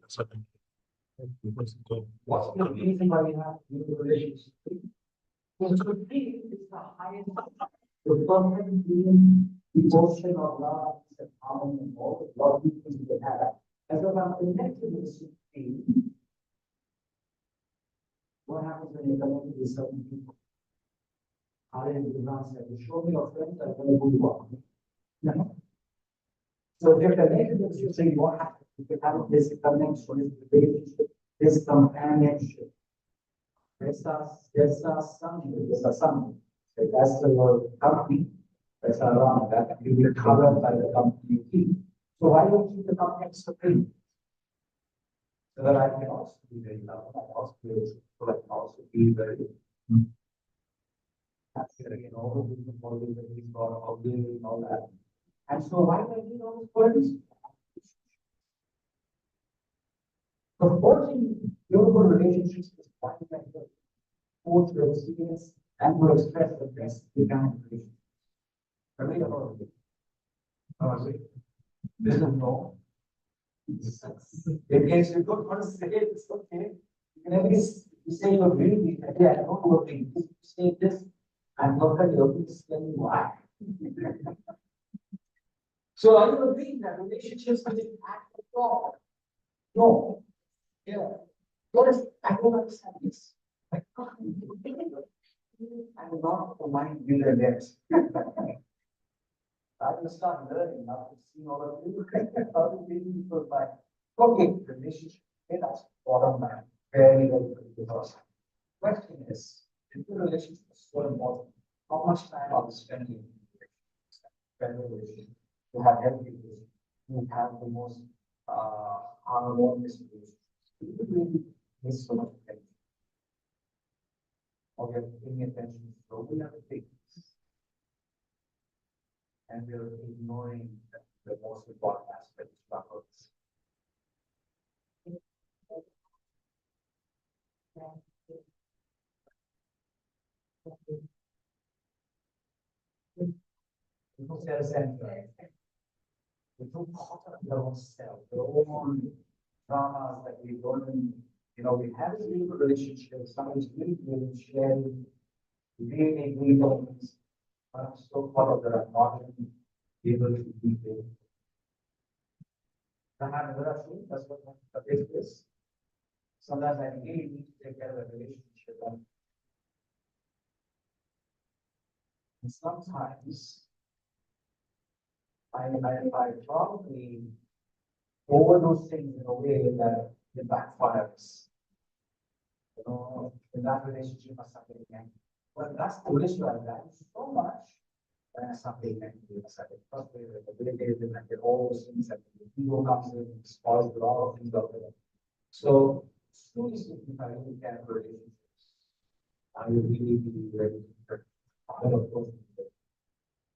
What's the reason why we have beautiful relationships? Because three is the highest, the perfect being, devotion of love, and harmony, and all the love we can have. As if I'm connected with the Supreme, what happens when you connect with certain people? Arya Gurvan said, you show me your friends, I tell you who you are. No. So if you're connected with you, say what happens? If you have this connection, this relationship, this companionship, there's a son. So that's the company, that's around that you will covered by the company you keep. So why don't you keep the company supreme? So that I can also be very loving, I can also be very, so I can also be very happy, all the people for the things for all the all that. And so why do I need all these words? So forging beautiful relationships is one method. Forge your experience and to express the best divine relationship. Read about it. This is no. In case you don't want to say it, it's okay. You can at least say you're really, yeah, I don't know what you say this, and look at your explain why. So are you agreeing that relationships are an act of God? No. Yeah. What is I don't understand this. I'm not a mind reader yet. I will start learning after seeing all of you. How to be people by okay, relationship. Okay, that's bottom line. Very, very good. Because question is, if the relationship is so important, how much time are we spending in relationship? To have healthy relationship, to have the most harmonious relationship. We miss so much attention. Or we are paying attention so we have to take this. And we are ignoring the most important aspect of our lives. People say the same thing. We don't caught up in our own self, the own dramas that we learn. We have a beautiful relationship, somebody's really good, sharing, really good things. I'm so caught up that I'm not able to be there. I have another thing, that's what the big is. Sometimes I really need to take care of a relationship. And sometimes I probably overdose things in a way that it backfires. In that relationship or something again. But that's the issue I value so much. And something that you decided frustrated, the ability and all those things that the ego comes in, spoils a lot of things out there. So, truly speaking, if I really care for relationships, I will really be ready to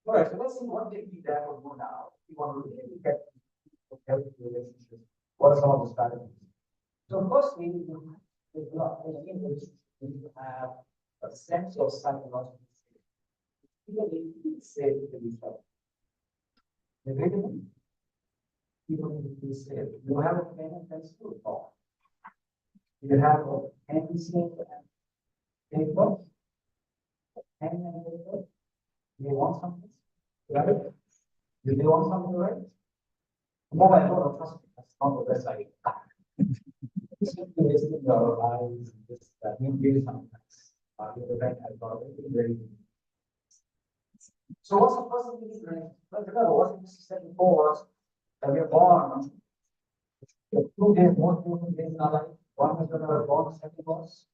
all right, so let's see what they do there or do now. If you want to really get healthy relationships, what are some of the strategies? So firstly, you need to have a sense of psychological safety. People need to be safe with each other. People need to be safe. You have a pen and pencil at all. You have a pencil and paper, pen and paper. You want something, right? Do you want something, right? Mobile phone, trust me, that's not the best idea. Simply wasting your lives and just you do sometimes. The event has got very. So what's the first thing you need? Remember what we said before was that we are born. The 2 days, most important days in our life. One is when we were born, second was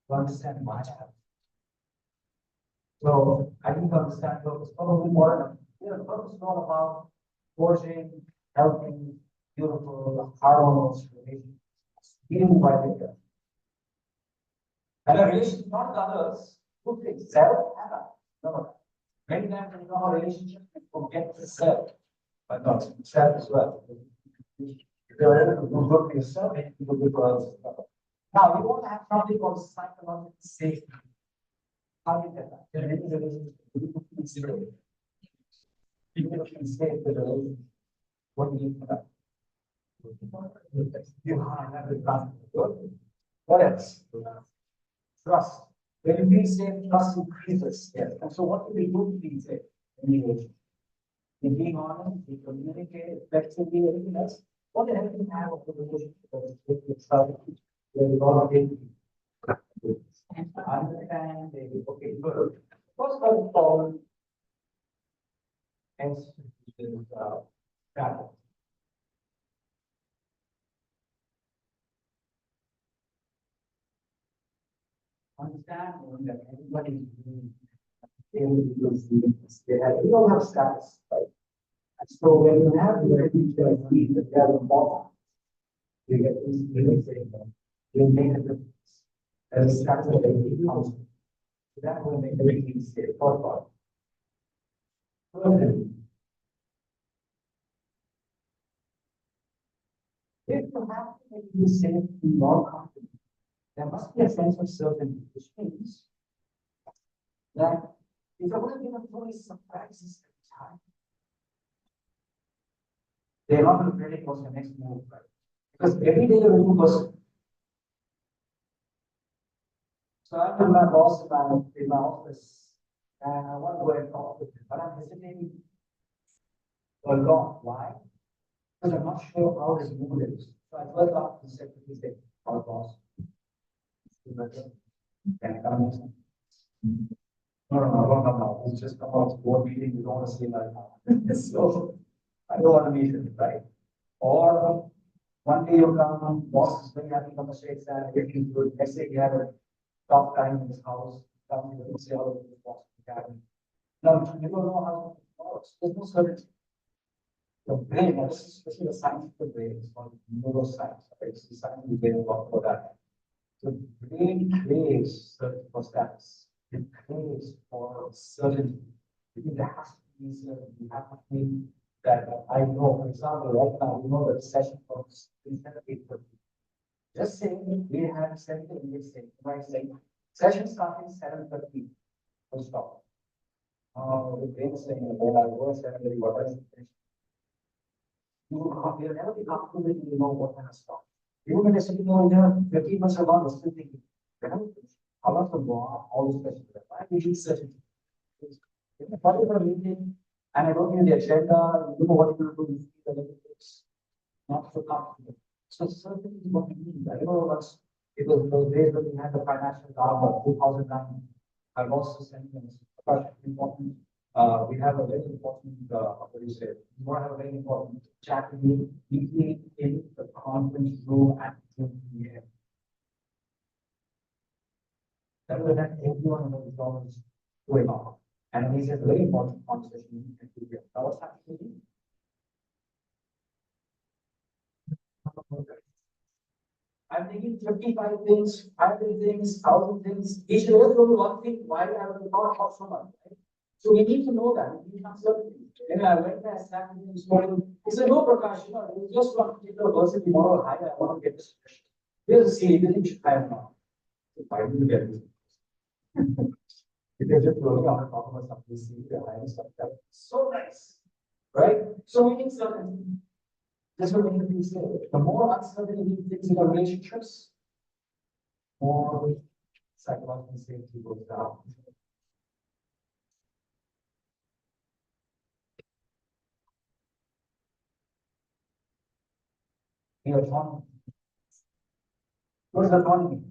to understand why I have. So I need to understand purpose probably more. Purpose is all about forging, helping, beautiful, harmonious relationships. Even by the and a relationship not with others, two things, self and others. No. Many times in our relationship, we forget the self, but not self as well. If you're able to do good for yourself, you can do good for others. Now, you want to have something called psychological safety. How do you get that? In any relationship, you can consider it. People can stay with the relationship. What do you need for that? You have the trust. What else? Trust. When we say trust increases, yes. And so what do we do? We say communication. In being honest, we communicate effectively, everything else. What the hell do we have of the relationship with the child? Where we all understand, they okay, good. First of all, hence is travel. Understand that everybody is doing they have, we all have status, right? And so when you have the people that feel that they are important, you get this feeling saying that you make a difference. And it's that's what they becomes. So that will make everything safe for God. If you have to make you safe in your company, there must be a sense of certainty, which means that if you're going to give employees surprises every time, they're not going to predict what's the next move, right? Because every day you're a new person. So I'm with my boss in my office, and I want to go and talk with him, but I'm hesitating a lot. Why? Because I'm not sure how his mood is. So I first asked the secretary, say, our boss. Can I come in? No. It's just come out board meeting. We don't want to see him right now. So I don't want to meet him, right? Or one day you come, boss is very happy on the shakes and everything's good. Next day he had a tough time in his house, come to the say all of the boss. No, you don't know how it works. There's no certainty. The brain, this is a scientific brain, it's called neuroscience. Right? It's the scientific brain about for that. So the brain craves certain for status. It craves for certainty. Because there has to be certainty. You have to feel that I know, for example, right now, we know that the session was 8:30. Just saying, we have 7:30, right? Saying, session starting 7:30. Full stop. The brain is saying, well, I was 7:30, what is it? You'll never be comfortable with you know what kind of stuff. Even when you're sitting over there, 15 months ago, still thinking, how about the law, all this question, why did you certainty? If you follow the meeting, and I don't know the agenda, you know what you're going to do, it's not so comfortable. So certainty is what we need. I remember once, it was those days when we had the financial drama, 2009. I also sent them important. We have a very important, what do you say? We have a very important chat meeting in the conference room at 2 p.m. That was that everyone knows going on. And this is a very important conversation at 2 p.m. Now, what's happening? I'm thinking 55 things, 500 things, 1,000 things. Each of us only one thing. Why I have not talk so much? Right? So we need to know that. We need uncertainty. And I went there, sat with him this morning. He said, no, Prakash, you just want to take the person tomorrow. Hi, I want to get this question. Here's a seed, you should have now. Why did you get this? If you're just working on top of something, see the higher stuff. So nice. Right? So we need certainty. That's what we need to say. The more uncertainty things in our relationships, more psychological safety goes down. The autonomy. What is autonomy?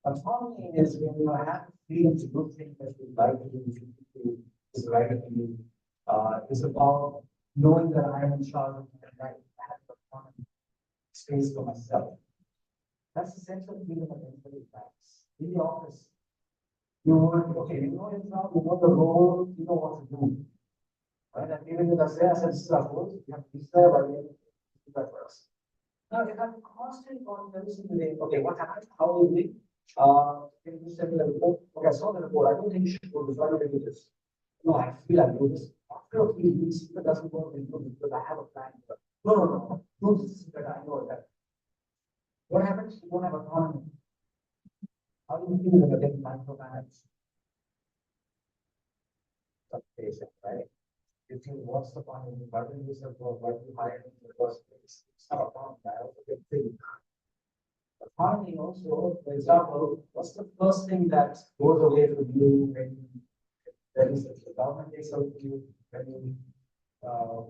Autonomy is when you have freedom to do things that you like to do, is right to do. It's about knowing that I am in charge of my life. I have autonomy, space for myself. That's the sense of freedom that everybody likes. In the office, you work, okay, you know your job, you know the role, you know what to do. Right? And even with us, I said, this is our role, you have to be there, but we have to do that for us. Now, you have a constant conversation with, okay, what happened? How are you doing? Can you send me the report? Okay, I saw the report. I don't think you should go this. Why don't I do this? No, I feel I do this. After a few weeks, if it doesn't work, then do this because I have a plan. No. Do this because I know that. What happens? You don't have autonomy. How do you feel when you're getting micromanaged? That's basic, right? You think, what's the point of inviting yourself or why you hire me in the first place? It's not a problem. I also get paid. Autonomy also, for example, what's the first thing that goes away from you when the government takes over you, um,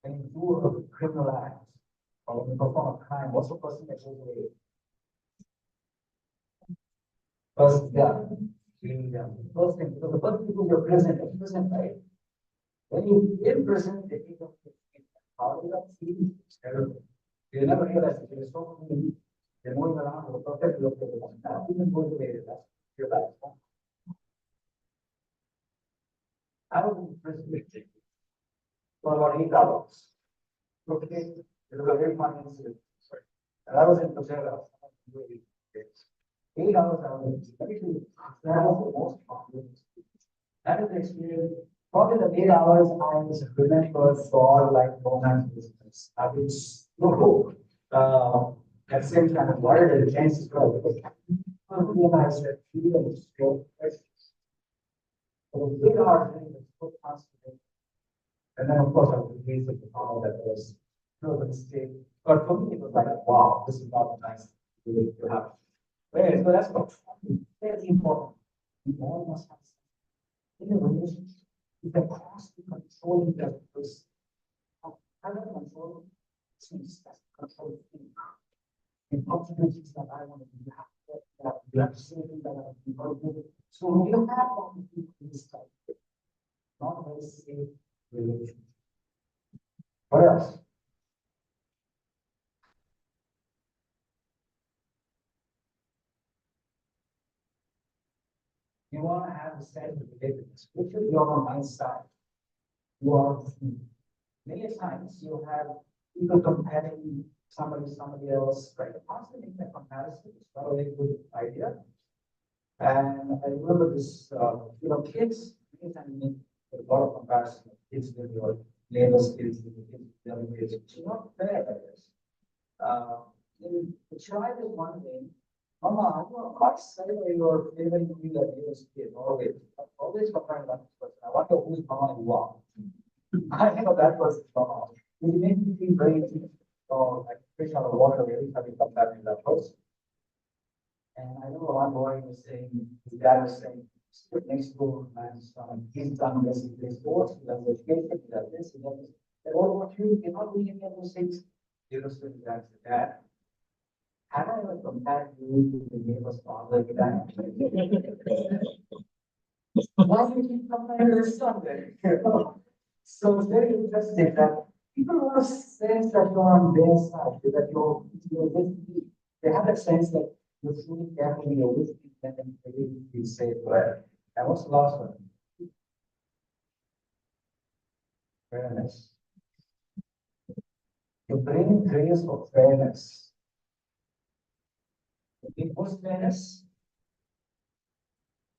when you do a criminal act or when you perform a crime, what's the first thing that goes away? First, yeah, first thing, because the first people you're present, right? When you in prison, they think of how did that feel? It's terrible. You never realize that there's so many, they're moving around with a perfect look at it. Now, even going away, that's your life. I was in prison for about 8 hours. Okay, it was a very funny incident. Sorry. And I was in Pajara. 8 hours I was in. That was the most popular. That is the experience. Probably the 8 hours I was remember for like romance business. I was no at the same time worried and changed as well because I realized that feelings so precious. So the 8 hours was so fascinating. And then of course I was amazed at the power that was a mistake. But for me it was like, wow, this is not nice to have. Right, so that's what very important. We all must have in a relationship. You can cross the control that person. I don't control things that control things. The opportunities that I want to do, you have to say that I can do. So when you have all the people in this type, not a very safe relationship. What else? You want to have a sense of relatedness, which is your mind side. You are many times you have people comparing somebody else, right? Constantly making a comparison is not a very good idea. And I remember this, kids, many times make a lot of comparison of kids with your neighbors' kids, with the kids, the other kids, which is not fair, I guess. The child is one thing. Mama, I'm not saying your favorite movie that you kid, always comparing that person. I wonder who's mama you are. I think of that person's mama. It makes me feel very like fish out of water every time you compare to that person. And I know one boy was saying, his dad was saying, sit next door, man's son, he's done this, he plays sports, he does education, he does this, he does this. And what about you? You're not doing any of those things. You know, so that's the dad. Have I ever compared you to the neighbor's father? Why do you keep comparing your son then? So it's very interesting that people want to sense that you're on their side, that you're with me. They have a sense that you're truly careful, you're with me, and then they feel safe. Right? And what's the last one? Fairness. You bring grace for fairness. In post fairness,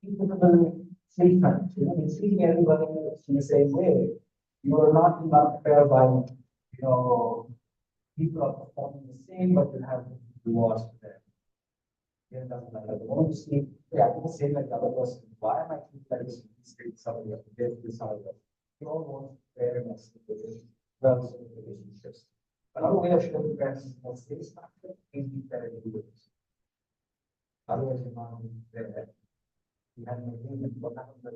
equitable treatment. You're treating everybody in the same way. You are not unfair by, people are performing the same, but you have rewards for them. It doesn't matter. The moment you see, yeah, I can say like the other person, why am I treated like this? Somebody else, this somebody else. You all want fairness in relationships. Another way of showing fairness is more safe factor, is be fair to others. Otherwise, you're not fair. You have an agreement, what happens when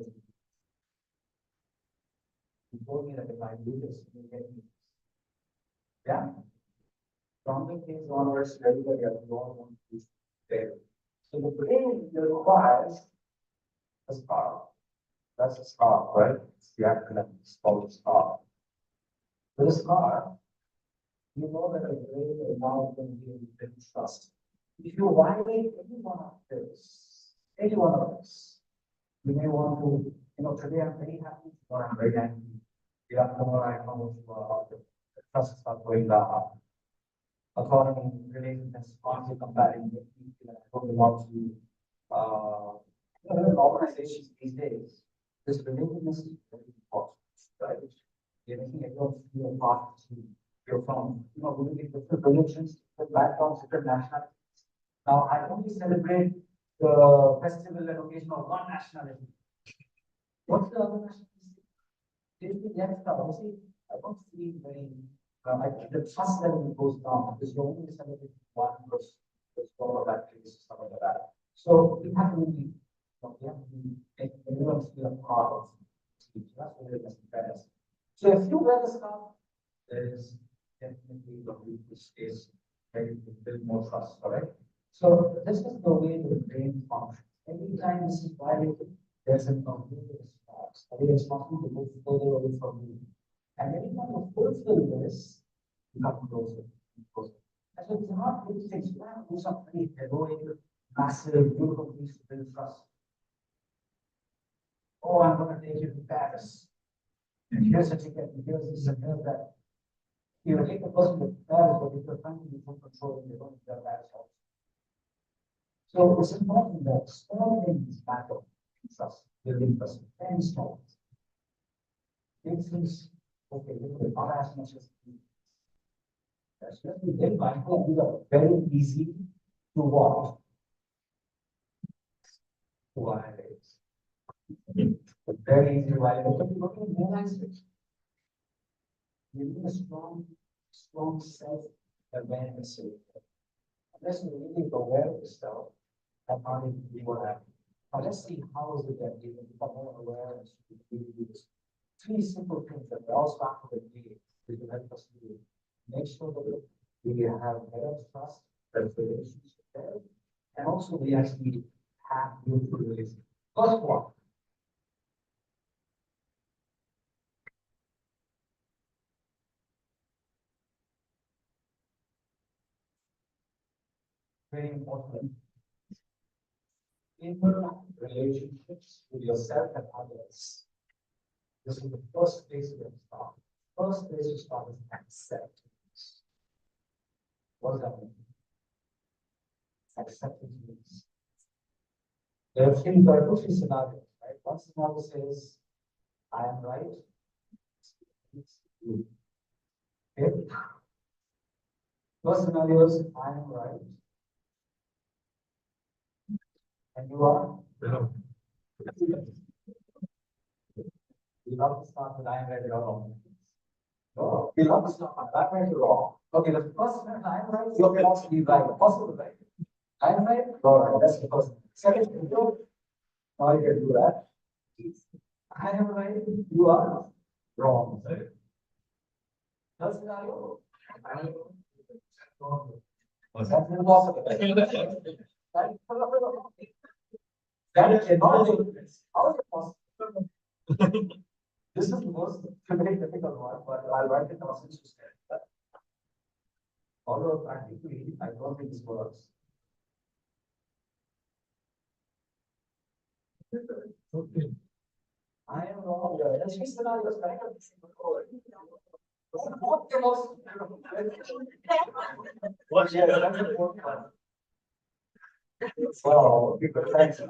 you told me that if I do this, you get me. Yeah. From the things onwards, everybody else, you all want to be fair. So the brain requires a scar. That's a scar, right? It's the acronym, it's called a scar. With a scar, you know that a brain is now going to be in trust. If you violate any one of this, any one of this, you may want to, today I'm very happy, or I'm very angry. Tomorrow I come to the trust start going down. Autonomy, relatedness, constantly comparing with people that I belong to, organizations these days. This relatedness is very important, right? You're making everyone feel part of the team. You're from, really different religions, different backgrounds, different nationalities. Now, I only celebrate the festival and occasion of one nationality. What's the other nationality? If we get obviously, I don't see very, the trust level goes down because you're only celebrating one person, there's all of that case, stuff like that. So we have to really, we have to make everyone feel a part of the team. So that's what it is in fairness. So if you wear the scarf, there is definitely the weakness is very build more trust, all right? So this is the way the brain functions. Every time this is violated, there's an immediate response. Are we responsible to move further away from you? And every time you fulfill this, you come closer and closer. And so it's not big things. You have to do something heroic, massive, beautiful things to build trust. Oh, I'm going to take you to Paris. And here's a ticket, and here's this, and here's that. You take the person to Paris, but if you're trying to be full control, you're going to get Paris also. So it's important that small things matter in trust, building trust, very small. Big things, okay, not as much as that's just be very mindful. These are very easy to what? To violate. Very easy to violate. But you don't realize it. You need a strong self-awareness. Unless you really aware of yourself, and not even be what happened. Now let's see how is it that you can become more aware and really do this. Three simple things that we all start with the day is to help us to make sure that we have better trust, better relationship there, and also we actually have beautiful relationships. First one. Very important. Inner relationships with yourself and others. This is the first place we're going to start. First place to start is acceptance. What does that mean? Acceptance means there are two scenarios, right? One scenario says, I am right. Okay. First scenario is I am right. And you are? No. We love to start with I am right, you're wrong. No, we love to start with I am right, you're wrong. Okay, the first one, I am right, you can also be right. Possible, right? I am right, you're right. That's the first. Second, now you can do that. I am right, you are wrong. Third scenario, I am wrong. That's impossible. That cannot take place. How is it possible? This is the most very difficult one, but I'll write it down since you said that. Although practically, I don't think this works. Okay. I am wrong. Let's see scenarios. What the most? What's the other one? Wow, because actually,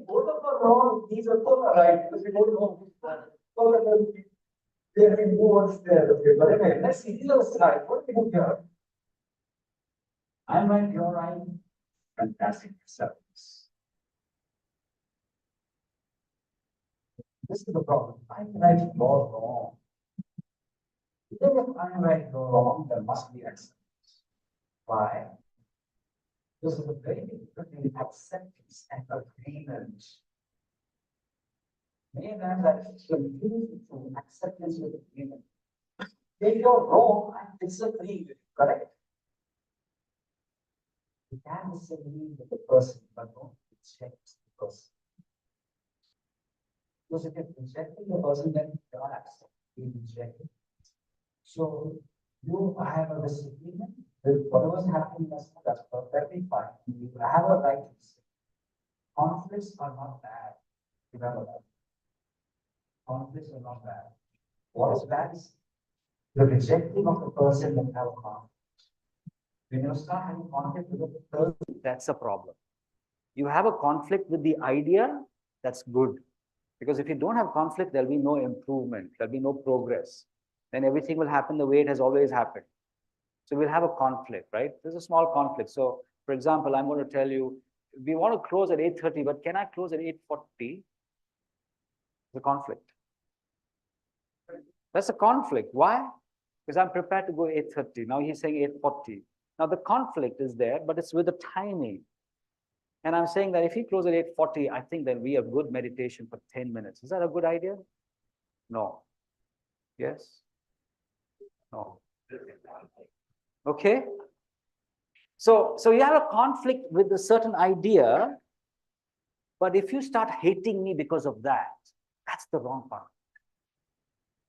both of them are wrong. These are both are right because we don't know which one. There will be what's there. Okay, but anyway, let's see. These are the slides. What do we do here? I'm right, you're right. Fantastic acceptance. This is the problem. I'm right, you're wrong. Even if I'm right, you're wrong, there must be acceptance. Why? This is a very big difference between acceptance and agreement. Many times that confused between acceptance with agreement. If you're wrong, I disagree with you, correct? You can disagree with the person, but don't reject the person. Because if you're rejecting the person, then you cannot accept. You reject it. So you have a disagreement with whatever's happening, that's perfectly fine. You have a right to say. Conflicts are not bad. Remember that. Conflicts are not bad. What is bad is the rejecting of the person that have a conflict. When you start having conflict with the person, that's a problem. You have a conflict with the idea, that's good. Because if you don't have conflict, there'll be no improvement, there'll be no progress. Then everything will happen the way it has always happened. So we'll have a conflict, right? There's a small conflict. So, for example, I'm going to tell you, we want to close at 8:30, but can I close at 8:40? The conflict. That's a conflict. Why? Because I'm prepared to go 8:30. Now he's saying 8:40. Now the conflict is there, but it's with the timing. And I'm saying that if he closes at 8:40, I think there'll be a good meditation for 10 minutes. Is that a good idea? No. Yes? No. Okay? So you have a conflict with a certain idea, but if you start hating me because of that, that's the wrong part.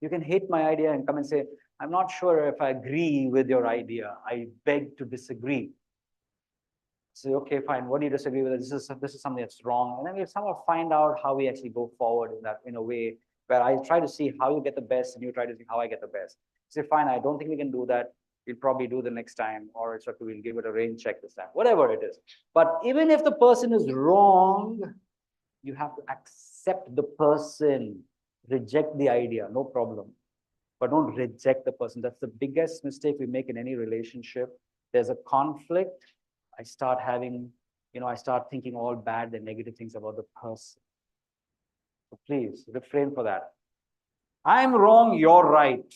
You can hate my idea and come and say, I'm not sure if I agree with your idea. I beg to disagree. Say, okay, fine. What do you disagree with? This is something that's wrong. And then we somehow find out how we actually go forward in a way where I try to see how you get the best and you try to see how I get the best. Say, fine, I don't think we can do that. We'll probably do the next time, or it's okay, we'll give it a rain check this time, whatever it is. But even if the person is wrong, you have to accept the person, reject the idea, no problem. But don't reject the person. That's the biggest mistake we make in any relationship. There's a conflict. I start having, I start thinking all bad and negative things about the person. So please refrain for that. I'm wrong, you're right.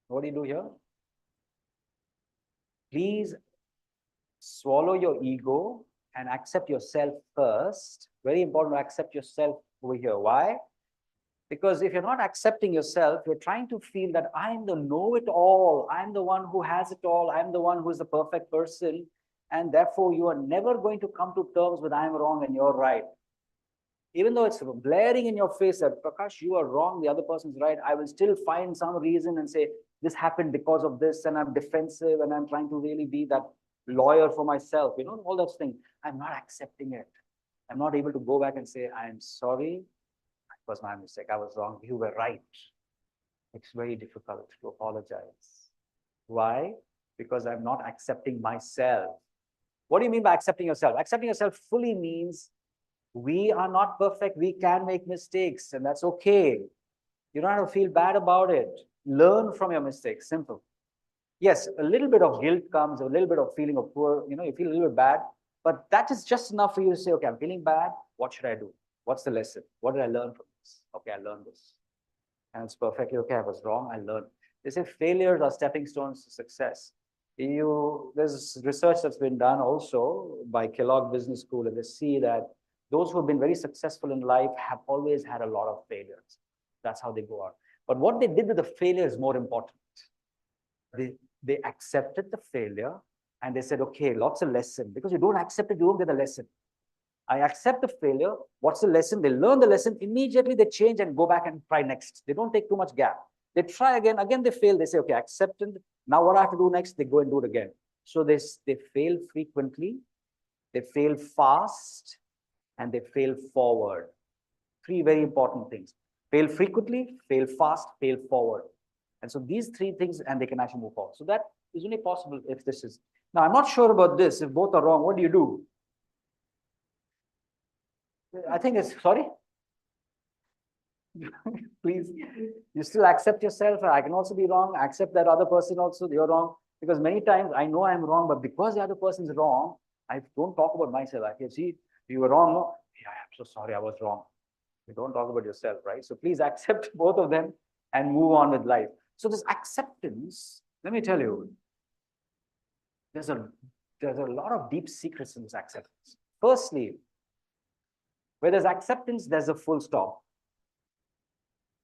What do you do here? Please swallow your ego and accept yourself first. Very important to accept yourself over here. Why? Because if you're not accepting yourself, you're trying to feel that I'm the know-it-all. I'm the one who has it all. I'm the one who is the perfect person. And therefore, you are never going to come to terms with I'm wrong and you're right. Even though it's blaring in your face that, Prakash, you are wrong, the other person's right, I will still find some reason and say, this happened because of this, and I'm defensive, and I'm trying to really be that lawyer for myself, all those things. I'm not accepting it. I'm not able to go back and say, I'm sorry, it was my mistake, I was wrong, you were right. It's very difficult to apologize. Why? Because I'm not accepting myself. What do you mean by accepting yourself? Accepting yourself fully means we are not perfect. We can make mistakes, and that's okay. You don't have to feel bad about it. Learn from your mistakes. Simple. Yes, a little bit of guilt comes, a little bit of feeling of poor, you feel a little bit bad, but that is just enough for you to say, okay, I'm feeling bad. What should I do? What's the lesson? What did I learn from this? Okay, I learned this. And it's perfectly okay. I was wrong. I learned. They say failures are stepping stones to success. There's research that's been done also by Kellogg Business School, and they see that those who have been very successful in life have always had a lot of failures. That's how they go out. But what they did with the failure is more important. They accepted the failure and they said, okay, lots of lesson. Because you don't accept it, you don't get the lesson. I accept the failure. What's the lesson? They learn the lesson. Immediately they change and go back and try next. They don't take too much gap. They try again. Again, they fail. They say, okay, accepted. Now what I have to do next? They go and do it again. So they fail frequently. They fail fast. And they fail forward. Three very important things. Fail frequently, fail fast, fail forward. And so these three things, and they can actually move forward. So that is only possible if this is. Now, I'm not sure about this. If both are wrong, what do you do? I think it's, sorry? Please, you still accept yourself. I can also be wrong. Accept that other person also, you're wrong. Because many times I know I'm wrong, but because the other person's wrong, I don't talk about myself. I can see, you were wrong. No? Yeah, I'm so sorry, I was wrong. You don't talk about yourself, right? So please accept both of them and move on with life. So this acceptance, let me tell you, there's a lot of deep secrets in this acceptance. Firstly, where there's acceptance, there's a full stop.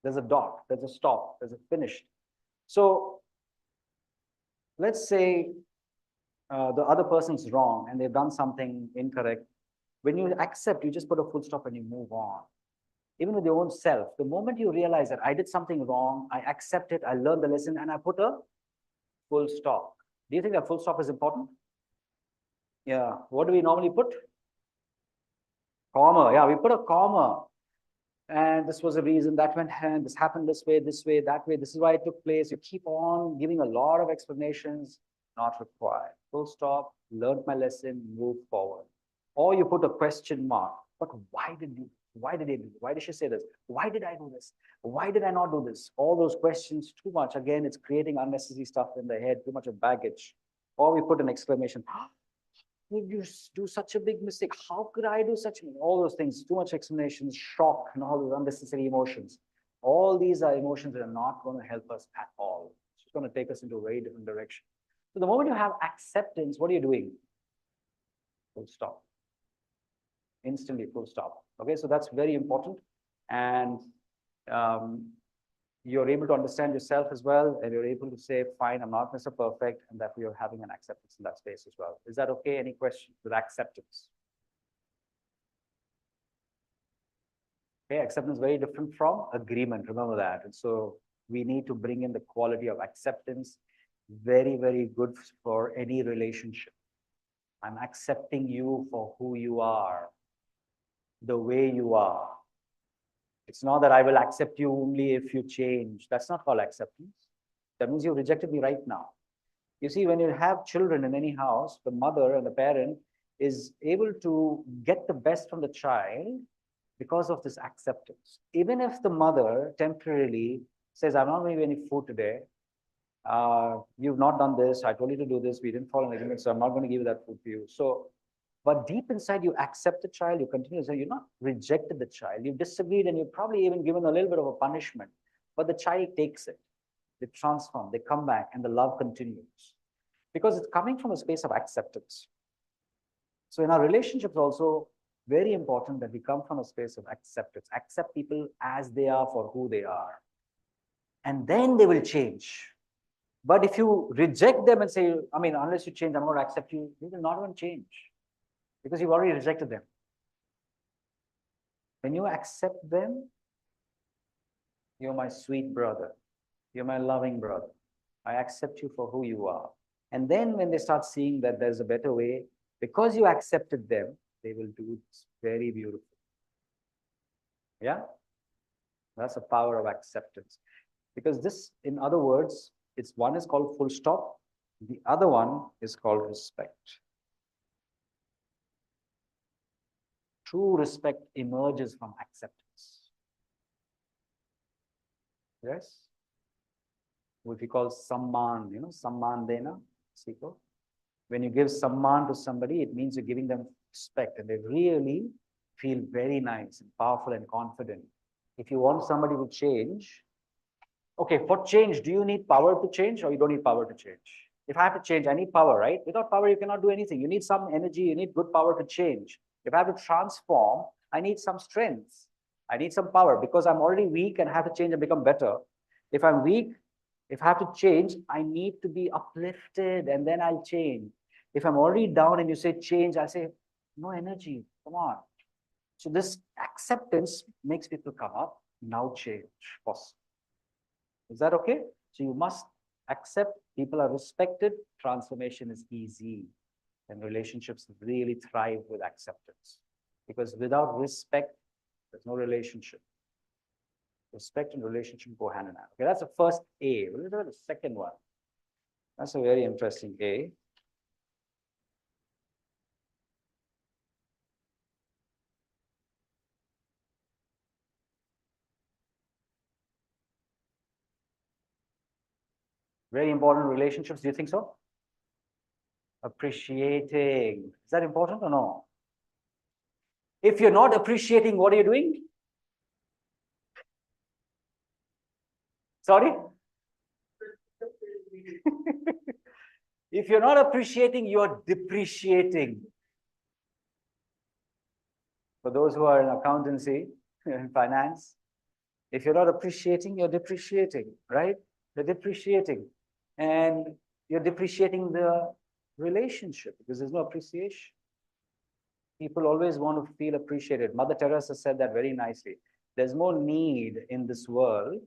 There's a dot, there's a stop, there's a finish. So let's say the other person's wrong and they've done something incorrect. When you accept, you just put a full stop and you move on. Even with your own self, the moment you realize that I did something wrong, I accept it, I learned the lesson, and I put a full stop. Do you think that full stop is important? Yeah. What do we normally put? Comma. Yeah, we put a comma. And this was a reason that went hand, this happened this way, that way. This is why it took place. You keep on giving a lot of explanations, not required. Full stop, learned my lesson, move forward. Or you put a question mark. But why did he do? Why did she say this? Why did I do this? Why did I not do this? All those questions, too much. Again, it's creating unnecessary stuff in the head, too much of baggage. Or we put an exclamation. could you do such a big mistake? How could I do such all those things? Too much explanations, shock, and all those unnecessary emotions. All these are emotions that are not going to help us at all. It's just going to take us into a very different direction. So the moment you have acceptance, what are you doing? Full stop. Instantly, full stop. Okay, so that's very important. And you're able to understand yourself as well, and you're able to say, fine, I'm not Mr. Perfect, and that you're having an acceptance in that space as well. Is that okay? Any questions with acceptance? Okay, acceptance is very different from agreement. Remember that. And so we need to bring in the quality of acceptance. Very, very good for any relationship. I'm accepting you for who you are, the way you are. It's not that I will accept you only if you change. That's not called acceptance. That means you rejected me right now. You see, when you have children in any house, the mother and the parent is able to get the best from the child because of this acceptance. Even if the mother temporarily says, I'm not going to give any food today. You've not done this. I told you to do this. We didn't follow an agreement, so I'm not going to give you that food to you. So, but deep inside, you accept the child. You continue to say, you're not rejected the child. You've disagreed, and you've probably even given a little bit of a punishment. But the child takes it. They transform. They come back, and the love continues because it's coming from a space of acceptance. So in our relationships, also very important that we come from a space of acceptance. Accept people as they are for who they are, and then they will change. But if you reject them and say, I mean, unless you change, I'm not going to accept you, they will not even change because you've already rejected them. When you accept them, you're my sweet brother. You're my loving brother. I accept you for who you are. And then when they start seeing that there's a better way, because you accepted them, they will do it very beautiful. Yeah? That's the power of acceptance. Because this, in other words, it's one is called full stop. The other one is called respect. True respect emerges from acceptance. Yes? What we call samman, samman dena, Siko. When you give samman to somebody, it means you're giving them respect, and they really feel very nice and powerful and confident. If you want somebody to change, okay, for change, do you need power to change or you don't need power to change? If I have to change, I need power, right? Without power, you cannot do anything. You need some energy, you need good power to change. If I have to transform, I need some strength. I need some power because I'm already weak and I have to change and become better. If I'm weak, if I have to change, I need to be uplifted and then I'll change. If I'm already down and you say change, I say, no energy, come on. So this acceptance makes people come up, now change, possible. Is that okay? So you must accept people are respected, transformation is easy, and relationships really thrive with acceptance. Because without respect, there's no relationship. Respect and relationship go hand in hand. Okay, that's the first A. We'll look at the second one. That's a very interesting A. Very important relationships. Do you think so? Appreciating. Is that important or no? If you're not appreciating, what are you doing? Sorry? If you're not appreciating, you're depreciating. For those who are in accountancy and finance, if you're not appreciating, you're depreciating, right? You're depreciating. And you're depreciating the relationship because there's no appreciation. People always want to feel appreciated. Mother Teresa said that very nicely. There's more need in this world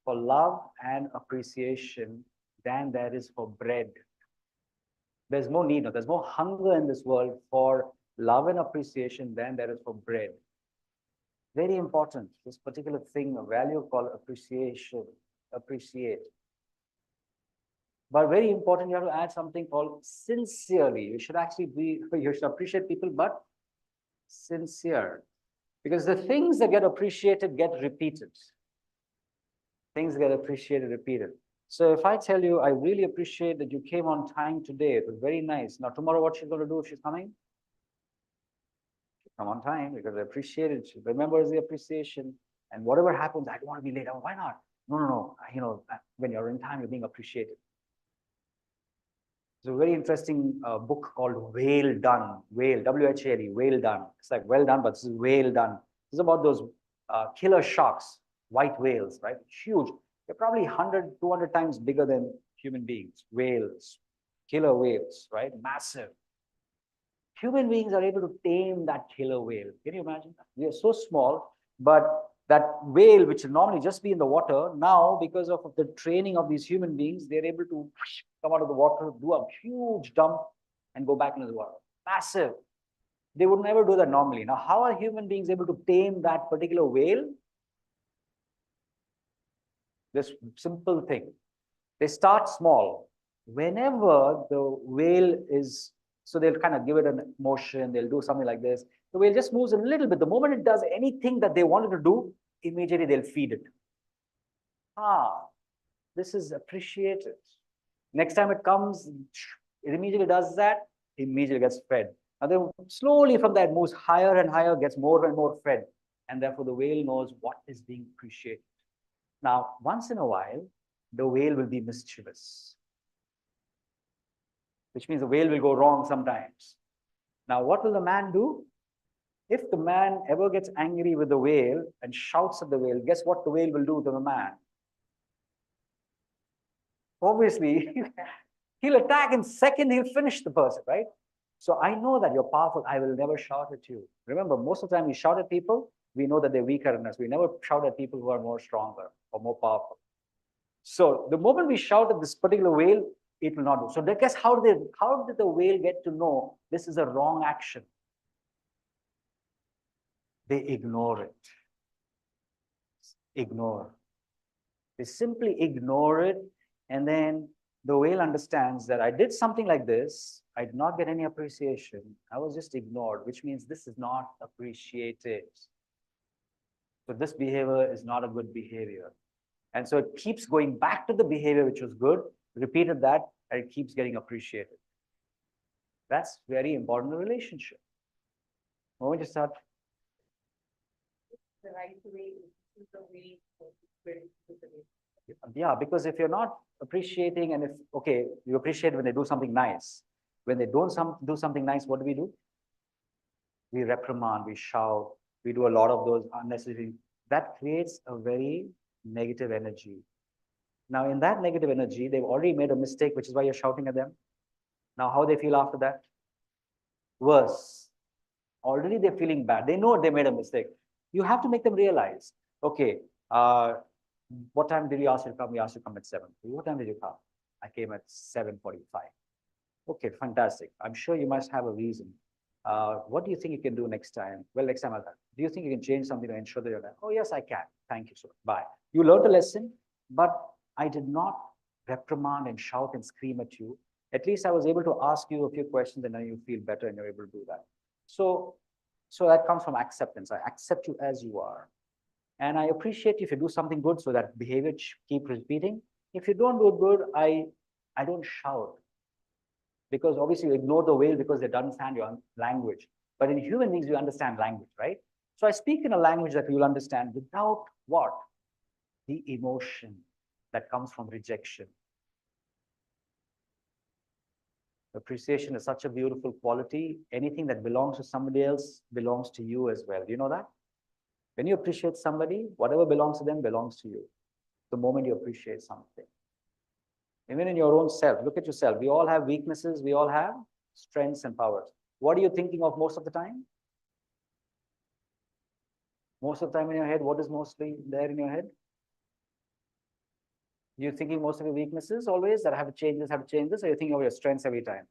for love and appreciation than there is for bread. There's more need, there's more hunger in this world for love and appreciation than there is for bread. Very important, this particular thing, a value called appreciation, appreciate. But very important, you have to add something called sincerely. You should actually be, you should appreciate people, but sincere. Because the things that get appreciated get repeated. Things get appreciated, repeated. So if I tell you, I really appreciate that you came on time today, it was very nice. Now tomorrow, what she's going to do if she's coming? She'll come on time because I appreciate it. She remembers the appreciation. And whatever happens, I don't want to be late. Oh, why not? No, no, no. You know, when you're in time, you're being appreciated. There's a very interesting book called Whale Done. Whale, W-H-A-L-E, Whale Done. It's like well done, but this is Whale Done. This is about those killer sharks, white whales, right? Huge. They're probably 100, 200 times bigger than human beings. Whales, killer whales, right? Massive. Human beings are able to tame that killer whale. Can you imagine that? We are so small, but that whale, which would normally just be in the water, now, because of the training of these human beings, they're able to come out of the water, do a huge dump, and go back into the water. Massive. They would never do that normally. Now, how are human beings able to tame that particular whale? This simple thing. They start small. Whenever the whale is, so they'll kind of give it a motion, they'll do something like this. The whale just moves a little bit. The moment it does anything that they wanted to do, immediately they'll feed it. Ah, this is appreciated. Next time it comes, it immediately does that, immediately gets fed. And then slowly from that moves higher and higher, gets more and more fed. And therefore the whale knows what is being appreciated. Now, once in a while, the whale will be mischievous, which means the whale will go wrong sometimes. Now, what will the man do? If the man ever gets angry with the whale and shouts at the whale, guess what the whale will do to the man? Obviously, he'll attack in second, he'll finish the person, right? So I know that you're powerful. I will never shout at you. Remember, most of the time we shout at people, we know that they're weaker than us. We never shout at people who are more stronger or more powerful. So the moment we shout at this particular whale, it will not do. So guess how did the whale get to know this is a wrong action? They ignore it. Ignore. They simply ignore it, and then the whale understands that I did something like this, I did not get any appreciation, I was just ignored, which means this is not appreciated. So this behavior is not a good behavior. And so it keeps going back to the behavior which was good, repeated that, and it keeps getting appreciated. That's very important in a relationship. The moment you start. The right way is the way to build the relationship. Yeah, because if you're not appreciating, and if, okay, you appreciate when they do something nice. When they don't do something nice, what do? We reprimand, we shout, we do a lot of those unnecessary. That creates a very negative energy. Now, in that negative energy, they've already made a mistake, which is why you're shouting at them. Now, how they feel after that? Worse. Already they're feeling bad. They know they made a mistake. You have to make them realize, okay, what time did you ask you to come? We asked you to come at 7. What time did you come? I came at 7:45. Okay, fantastic. I'm sure you must have a reason. What do you think you can do next time? Well, next time I'll come. Do you think you can change something to ensure that you're there? Oh, yes, I can. Thank you, sir. Bye. You learned a lesson, but I did not reprimand and shout and scream at you. At least I was able to ask you a few questions and then you feel better and you're able to do that. So that comes from acceptance. I accept you as you are. And I appreciate you if you do something good so that behavior keep repeating. If you don't do it good, I don't shout. Because obviously you ignore the whale because they don't understand your language. But in human beings, we understand language, right? So I speak in a language that you'll understand without what? The emotion that comes from rejection. Appreciation is such a beautiful quality. Anything that belongs to somebody else belongs to you as well. Do you know that? When you appreciate somebody, whatever belongs to them belongs to you. The moment you appreciate something. Even in your own self, look at yourself. We all have weaknesses. We all have strengths and powers. What are you thinking of most of the time? Most of the time in your head, what is mostly there in your head? You're thinking most of your weaknesses always, that I have to change this, or you're thinking of your strengths every time?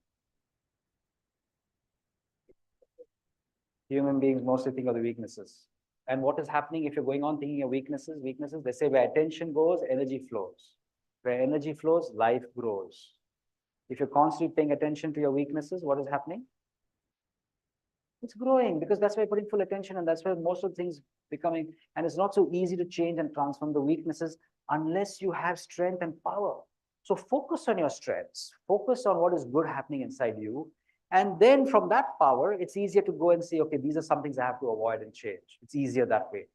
Human beings mostly think of the weaknesses. And what is happening if you're going on thinking of weaknesses? They say where attention goes, energy flows. Where energy flows, life grows. If you're constantly paying attention to your weaknesses, what is happening? It's growing, because that's why you're putting full attention, and that's where most of things becoming, and it's not so easy to change and transform the weaknesses unless you have strength and power. So focus on your strengths, focus on what is good happening inside you. And then from that power, it's easier to go and say, okay, these are some things I have to avoid and change. It's easier that way.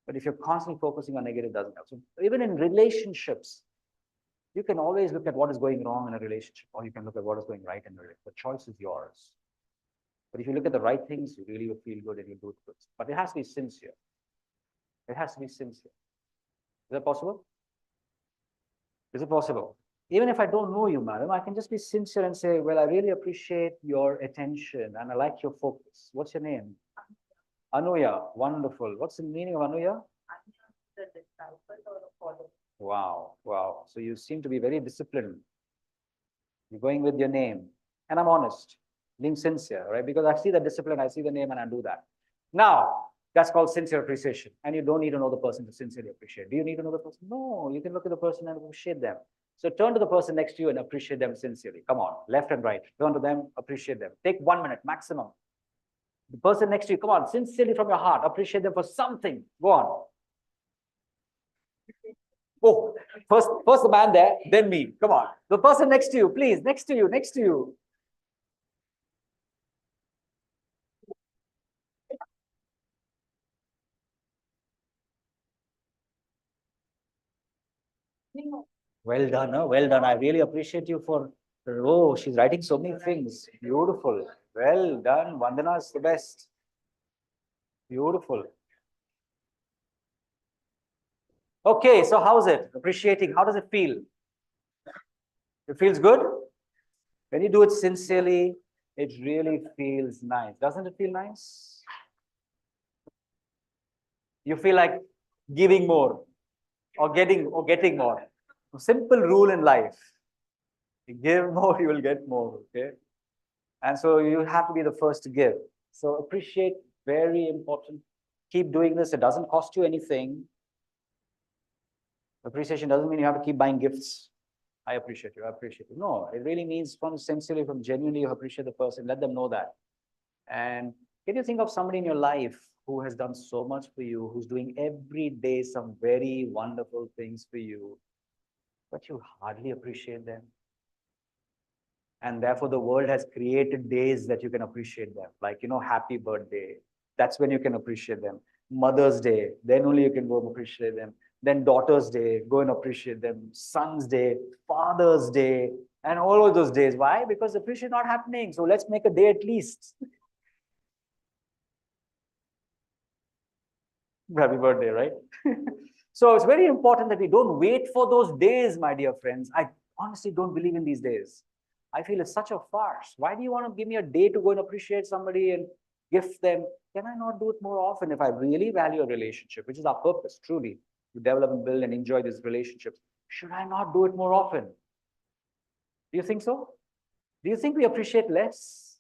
But if you're constantly focusing on negative, it doesn't help. So even in relationships, you can always look at what is going wrong in a relationship, or you can look at what is going right in a relationship. The choice is yours. But if you look at the right things, you really will feel good and you do it good. But it has to be sincere. It has to be sincere. Is that possible? Is it possible? Even if I don't know you, madam, I can just be sincere and say, well, I really appreciate your attention and I like your focus. What's your name? Anuya. Wonderful. What's the meaning of Anuya? The disciple or a follower. Wow. Wow. So you seem to be very disciplined. You're going with your name. And I'm honest, being sincere, right? Because I see the discipline, I see the name, and I do that. Now, that's called sincere appreciation. And you don't need to know the person to sincerely appreciate. Do you need to know the person? No, you can look at the person and appreciate them. So turn to the person next to you and appreciate them sincerely. Come on, left and right. Turn to them, appreciate them. Take 1 minute maximum. The person next to you, come on, sincerely from your heart, appreciate them for something. Go on. Oh, first the man there, then me. Come on. The person next to you, please, next to you, next to you. Well done, huh? Well done. I really appreciate you for, oh, she's writing so many things. Beautiful. Well done. Vandana is the best. Beautiful. Okay, so how's it? Appreciating. How does it feel? It feels good? When you do it sincerely, it really feels nice. Doesn't it feel nice? You feel like giving more or getting more. A simple rule in life. You give more, you will get more. Okay. And so you have to be the first to give. So appreciate, very important. Keep doing this. It doesn't cost you anything. Appreciation doesn't mean you have to keep buying gifts. I appreciate you. I appreciate you. No, it really means from sincerely, from genuinely, you appreciate the person. Let them know that. And can you think of somebody in your life who has done so much for you, who's doing every day some very wonderful things for you, but you hardly appreciate them? And therefore, the world has created days that you can appreciate them. Like, happy birthday. That's when you can appreciate them. Mother's Day, then only you can go and appreciate them. Then Daughter's Day, go and appreciate them. Son's Day, Father's Day, and all of those days. Why? Because appreciation is not happening. So let's make a day at least. Happy birthday, right? So it's very important that we don't wait for those days, my dear friends. I honestly don't believe in these days. I feel it's such a farce. Why do you want to give me a day to go and appreciate somebody and gift them? Can I not do it more often if I really value a relationship, which is our purpose, truly, to develop and build and enjoy these relationships? Should I not do it more often? Do you think so? Do you think we appreciate less?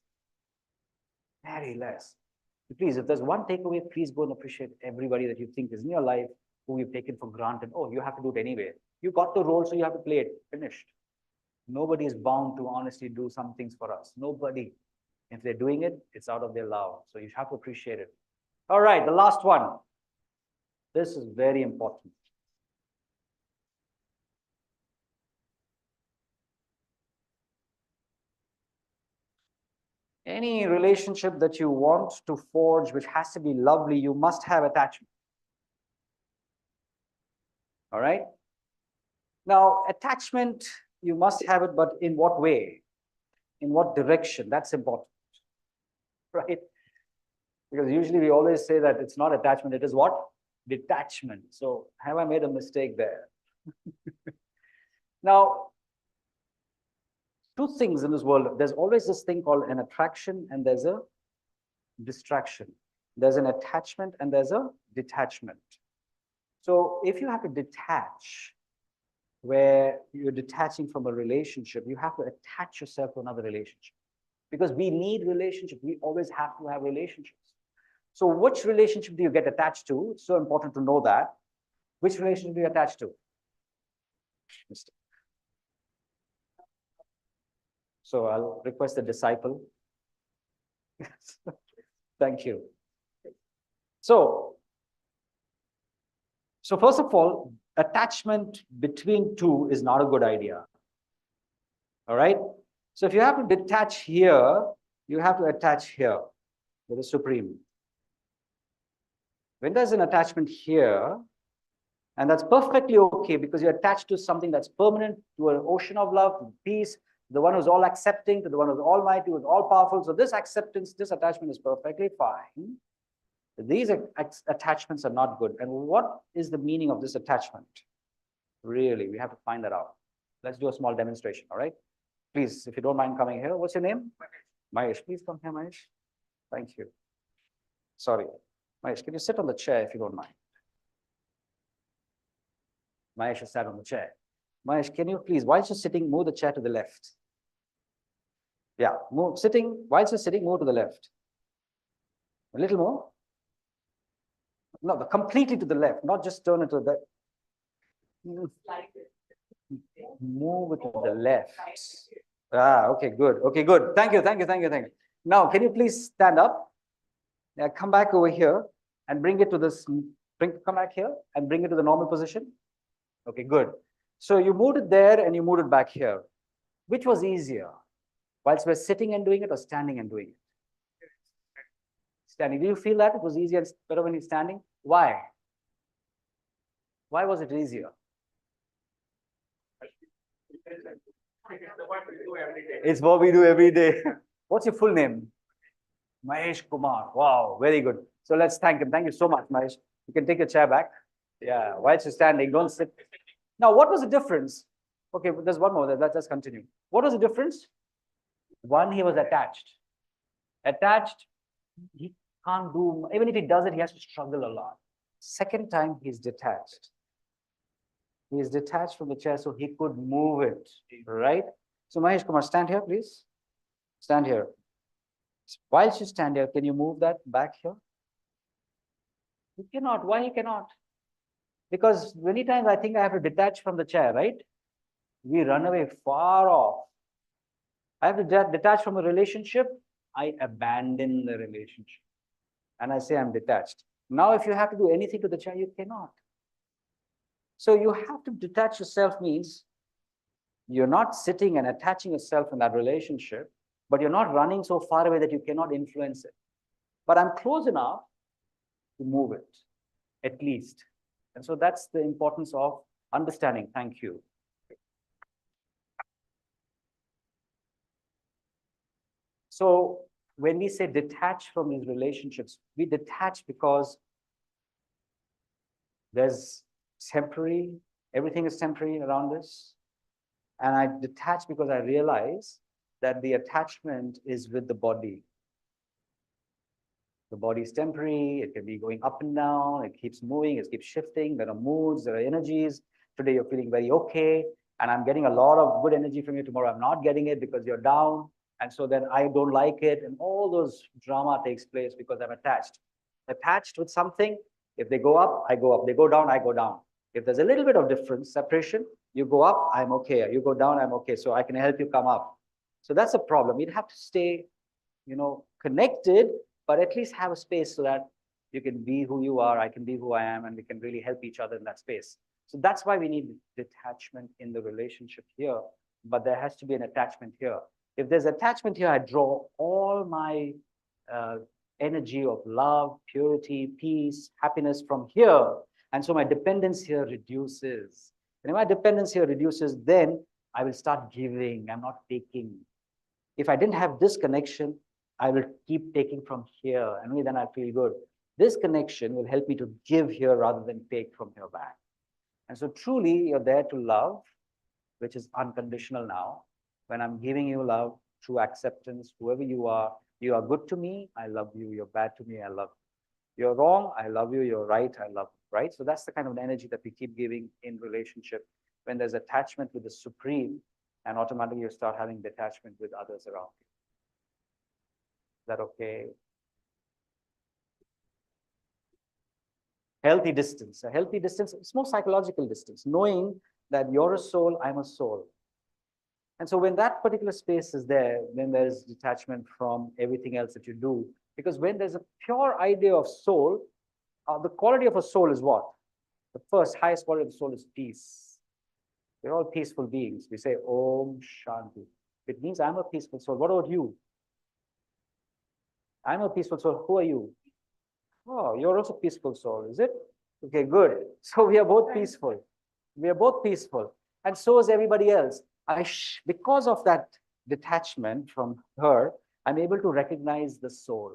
Very less. Please, if there's one takeaway, please go and appreciate everybody that you think is in your life who you've taken for granted. Oh, you have to do it anyway. You got the role, so you have to play it. Finished. Nobody is bound to honestly do some things for us. Nobody. If they're doing it, it's out of their love. So you have to appreciate it. All right, the last one. This is very important. Any relationship that you want to forge, which has to be lovely, you must have attachment. All right? Now, attachment, you must have it, but in what way? In what direction? That's important, right? Because usually we always say that it's not attachment, it is what? Detachment. So have I made a mistake there? Now, two things in this world. There's always this thing called an attraction and there's a distraction. There's an attachment and there's a detachment. So if you have to detach, where you're detaching from a relationship, you have to attach yourself to another relationship. Because we need relationships. We always have to have relationships. So which relationship do you get attached to? It's so important to know that. Which relationship do you attach to? So I'll request the disciple. Thank you. So first of all, attachment between two is not a good idea. All right. So if you have to detach here, you have to attach here with the Supreme. When there's an attachment here, and that's perfectly okay because you're attached to something that's permanent, to an ocean of love, to peace, the one who's all accepting, to the one who's almighty, who's all powerful. So this acceptance, this attachment is perfectly fine. These attachments are not good. And what is the meaning of this attachment? Really, we have to find that out. Let's do a small demonstration, all right? Please, if you don't mind coming here. What's your name? Mahesh. Please come here, Mahesh. Thank you. Sorry. Mahesh, can you sit on the chair if you don't mind? Mahesh has sat on the chair. Mahesh, can you please, whilst you're sitting, move the chair to the left. Yeah, move, sitting, whilst you're sitting, move to the left. A little more. No, completely to the left, not just turn it to the move it to the left. Ah, okay, good. Okay, good. Thank you, thank you, thank you, thank you. Now, can you please stand up? Now, come back over here and bring it to this, come back here and bring it to the normal position. Okay, good. So you moved it there and you moved it back here. Which was easier? Whilst we're sitting and doing it or standing and doing it? Standing. Do you feel that it was easier and better when you're standing? Why? Why was it easier? It's what we do every day. What's your full name? Mahesh Kumar. Wow, very good. So let's thank him. Thank you so much, Mahesh. You can take your chair back. Yeah, whilst you're standing, don't sit. Now, what was the difference? Okay, there's one more. Let's just continue. What was the difference? One, he was attached. Attached, he can't do, even if he does it, he has to struggle a lot. Second time, he's detached. He is detached from the chair so he could move it, right? So Mahesh Kumar, stand here, please. Stand here. Whilst you stand here, can you move that back here? You cannot. Why he cannot? Because many times I think I have to detach from the chair, right? We run away far off. I have to detach from a relationship. I abandon the relationship. And I say I'm detached. Now, if you have to do anything to the chair, you cannot. So you have to detach yourself means you're not sitting and attaching yourself in that relationship, but you're not running so far away that you cannot influence it. But I'm close enough to move it, at least. And so that's the importance of understanding. Thank you. So when we say detach from these relationships, we detach because there's temporary, everything is temporary around us. And I detach because I realize that the attachment is with the body. The body is temporary, it can be going up and down, it keeps moving, it keeps shifting, there are moods, there are energies. Today you're feeling very okay, and I'm getting a lot of good energy from you. Tomorrow I'm not getting it because you're down. And so then I don't like it, and all those drama takes place because I'm attached. Attached with something, if they go up, I go up. They go down, I go down. If there's a little bit of difference, separation, you go up, I'm okay. You go down, I'm okay. So I can help you come up. So that's a problem. You'd have to stay, connected, but at least have a space so that you can be who you are, I can be who I am, and we can really help each other in that space. So that's why we need detachment in the relationship here, but there has to be an attachment here. If there's attachment here, I draw all my energy of love, purity, peace, happiness from here. And so my dependence here reduces. And if my dependence here reduces, then I will start giving, I'm not taking. If I didn't have this connection, I will keep taking from here, and only then I feel good. This connection will help me to give here rather than take from here back. And so truly, you're there to love, which is unconditional now. When I'm giving you love, true acceptance, whoever you are good to me, I love you. You're bad to me, I love you. You're wrong, I love you. You're right, I love you, right? So that's the kind of energy that we keep giving in relationship. When there's attachment with the Supreme, and automatically you start having detachment with others around you. Is that okay? Healthy distance. A healthy distance, it's more psychological distance, knowing that you're a soul, I'm a soul. And so when that particular space is there, then there's detachment from everything else that you do. Because when there's a pure idea of soul, the quality of a soul is what? The first highest quality of the soul is peace. We're all peaceful beings. We say Om Shanti. It means I'm a peaceful soul. What about you? I'm a peaceful soul. Who are you? Oh, you're also peaceful soul, is it? Okay, good. So we are both peaceful. We are both peaceful. And so is everybody else. Because of that detachment from her, I'm able to recognize the soul.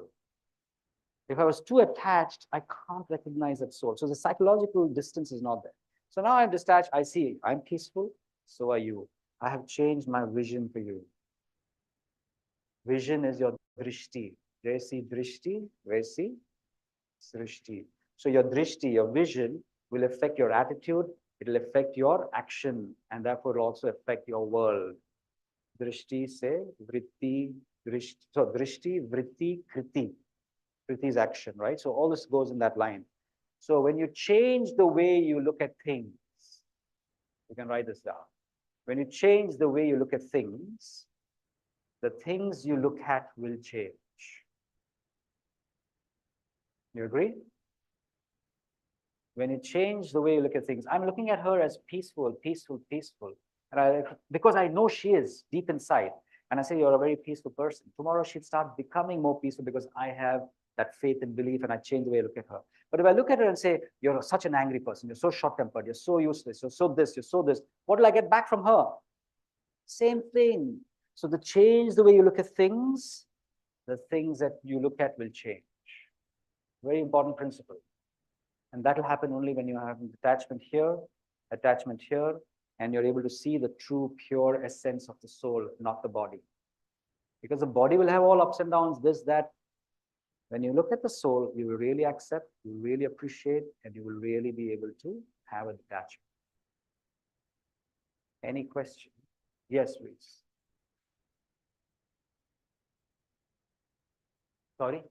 If I was too attached, I can't recognize that soul. So the psychological distance is not there. So now I'm detached. I see I'm peaceful. So are you. I have changed my vision for you. Vision is your drishti. Do you see drishti? Where you see? Drishti. So your drishti, your vision, will affect your attitude. It will affect your action, and therefore also affect your world. Drishti say vritti, drishti. So drishti, vritti, kriti. Kriti is action, right? So all this goes in that line. So when you change the way you look at things, you can write this down. When you change the way you look at things, the things you look at will change. You agree? When you change the way you look at things, I'm looking at her as peaceful, peaceful, peaceful. And because I know she is deep inside. And I say, you're a very peaceful person. Tomorrow she'd start becoming more peaceful because I have that faith and belief and I change the way I look at her. But if I look at her and say, you're such an angry person, you're so short-tempered, you're so useless, you're so this, you're so this, what will I get back from her? Same thing. So the change the way you look at things, the things that you look at will change. Very important principle. And that will happen only when you have attachment here, and you're able to see the true, pure essence of the soul, not the body. Because the body will have all ups and downs, this, that. When you look at the soul, you will really accept, you will really appreciate, and you will really be able to have a detachment. Any question? Yes, please. Sorry?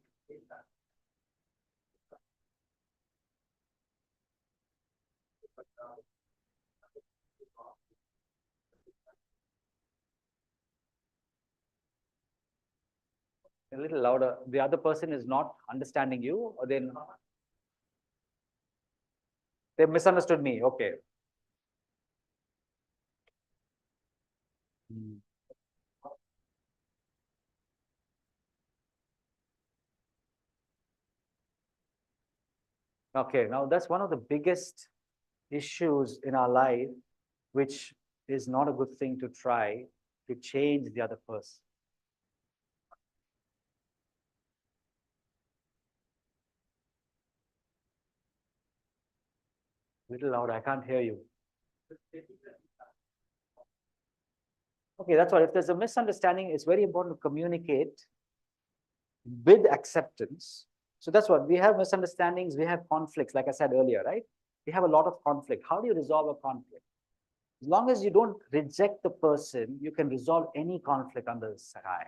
A little louder. The other person is not understanding you, or they misunderstood me. Okay. Okay, now that's one of the biggest issues in our life, which is not a good thing to try to change the other person. Little louder, I can't hear you. Okay, that's why if there's a misunderstanding, it's very important to communicate with acceptance. So that's what we have misunderstandings, we have conflicts, like I said earlier, right? We have a lot of conflict. How do you resolve a conflict? As long as you don't reject the person, you can resolve any conflict under the sky.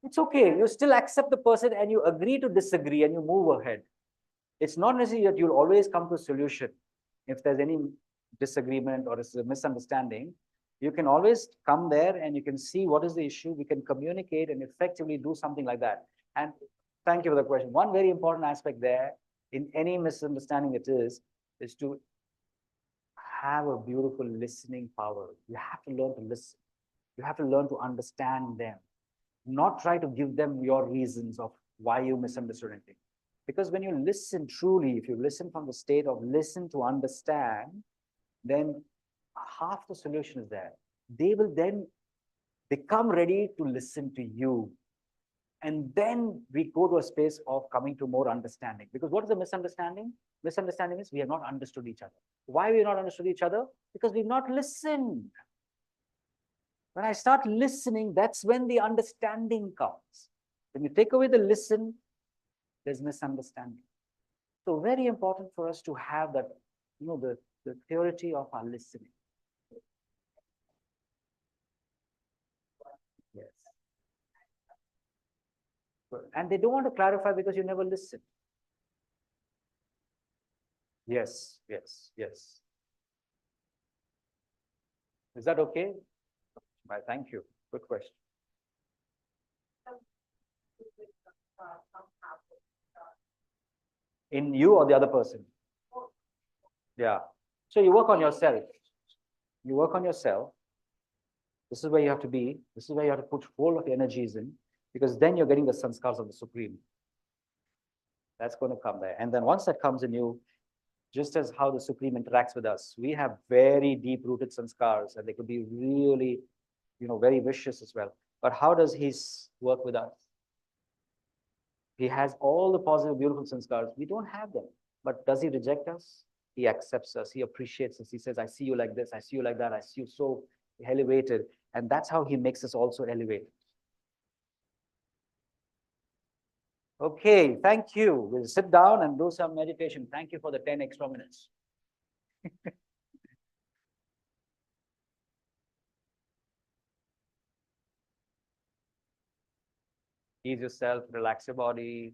It's okay. You still accept the person and you agree to disagree and you move ahead. It's not necessary that you'll always come to a solution. If there's any disagreement or a misunderstanding, you can always come there and you can see what is the issue. We can communicate and effectively do something like that. And thank you for the question. One very important aspect there in any misunderstanding is to have a beautiful listening power. You have to learn to listen. You have to learn to understand them. Not try to give them your reasons of why you misunderstood anything. Because when you listen truly, if you listen from the state of listen to understand, then half the solution is there. They will then become ready to listen to you. And then we go to a space of coming to more understanding. Because what is the misunderstanding? Misunderstanding is we have not understood each other. Why we have not understood each other? Because we've not listened. When I start listening, that's when the understanding comes. When you take away the listen, there's misunderstanding. So very important for us to have that, the purity of our listening. Yes. And they don't want to clarify because you never listen. Yes, yes, yes. Is that okay? Bye, thank you. Good question. In you or the other person? Yeah. So you work on yourself. You work on yourself. This is where you have to be. This is where you have to put whole of your energies in, because then you're getting the sanskars of the Supreme. That's going to come there. And then once that comes in you, just as how the Supreme interacts with us, we have very deep-rooted sanskars, and they could be really, very vicious as well. But how does he work with us? He has all the positive, beautiful sanskars. We don't have them. But does he reject us? He accepts us. He appreciates us. He says, I see you like this. I see you like that. I see you so elevated. And that's how he makes us also elevated. Okay, thank you. We'll sit down and do some meditation. Thank you for the 10 extra minutes. Ease yourself, relax your body.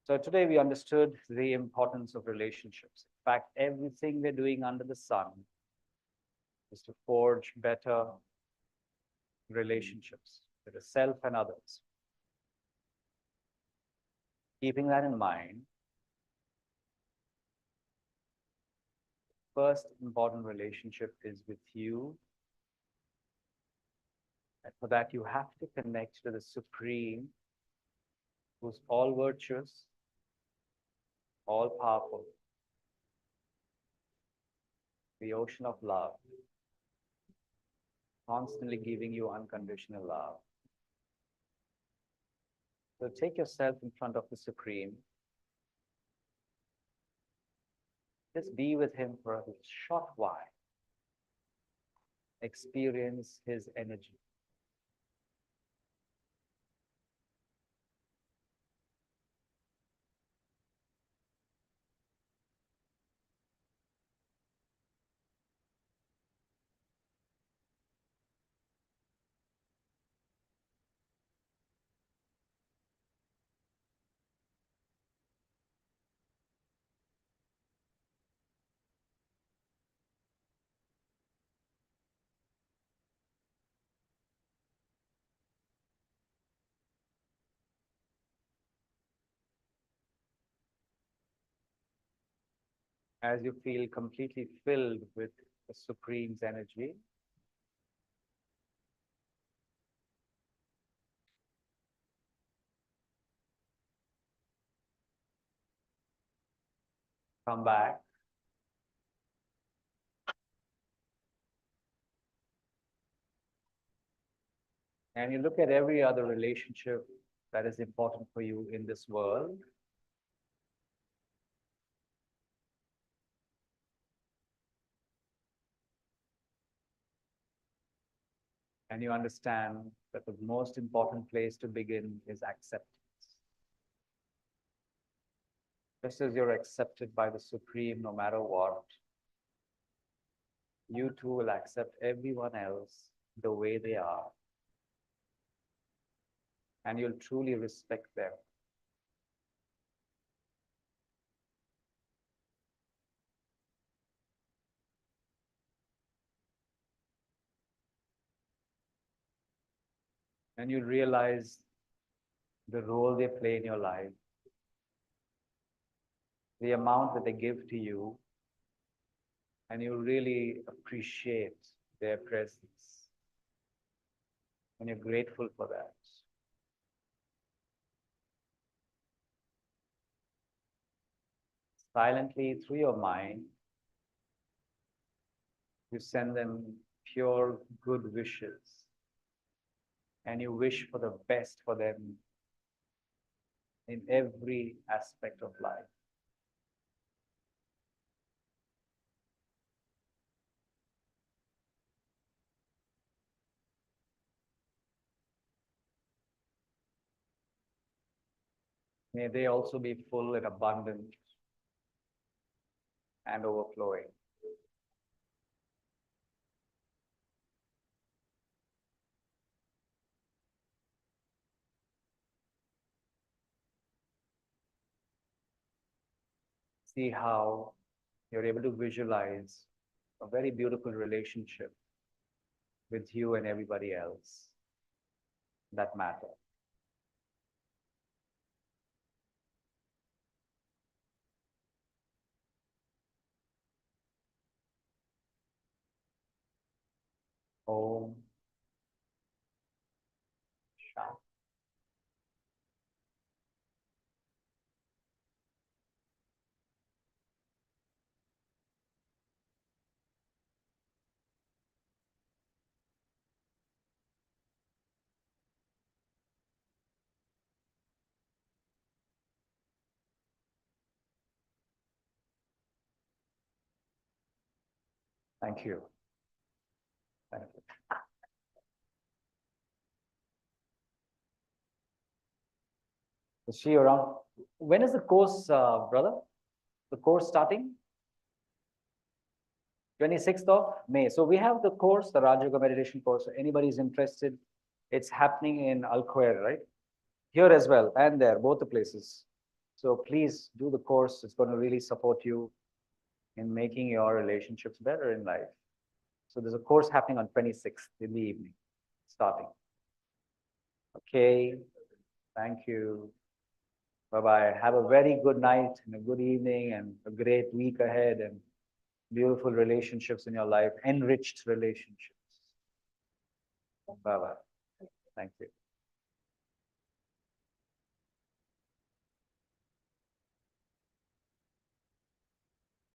So today we understood the importance of relationships. In fact, everything we're doing under the sun is to forge better relationships with the self and others. Keeping that in mind, first important relationship is with you. And for that, you have to connect to the Supreme, who's all virtuous, all powerful, the ocean of love, constantly giving you unconditional love. So take yourself in front of the Supreme. Just be with him for a short while. Experience his energy. As you feel completely filled with the Supreme's energy, come back. And you look at every other relationship that is important for you in this world. And you understand that the most important place to begin is acceptance. Just as you're accepted by the Supreme no matter what, you too will accept everyone else the way they are. And you'll truly respect them. And you realize the role they play in your life, the amount that they give to you, and you really appreciate their presence. And you're grateful for that. Silently through your mind, you send them pure good wishes. And you wish for the best for them in every aspect of life. May they also be full and abundant and overflowing. See how you're able to visualize a very beautiful relationship with you and everybody else that matter. Om Shanti. Thank you. Thank you. Is she around? When is the course, brother? The course starting? 26th of May. So we have the course, the Raja Yoga meditation course. So anybody is interested, it's happening in Al Khair, right? Here as well, and there, both the places. So please do the course. It's going to really support you in making your relationships better in life. So there's a course happening on 26th in the evening, starting. Okay. Thank you. Bye-bye. Have a very good night and a good evening and a great week ahead and beautiful relationships in your life, enriched relationships. Bye-bye. Thank you.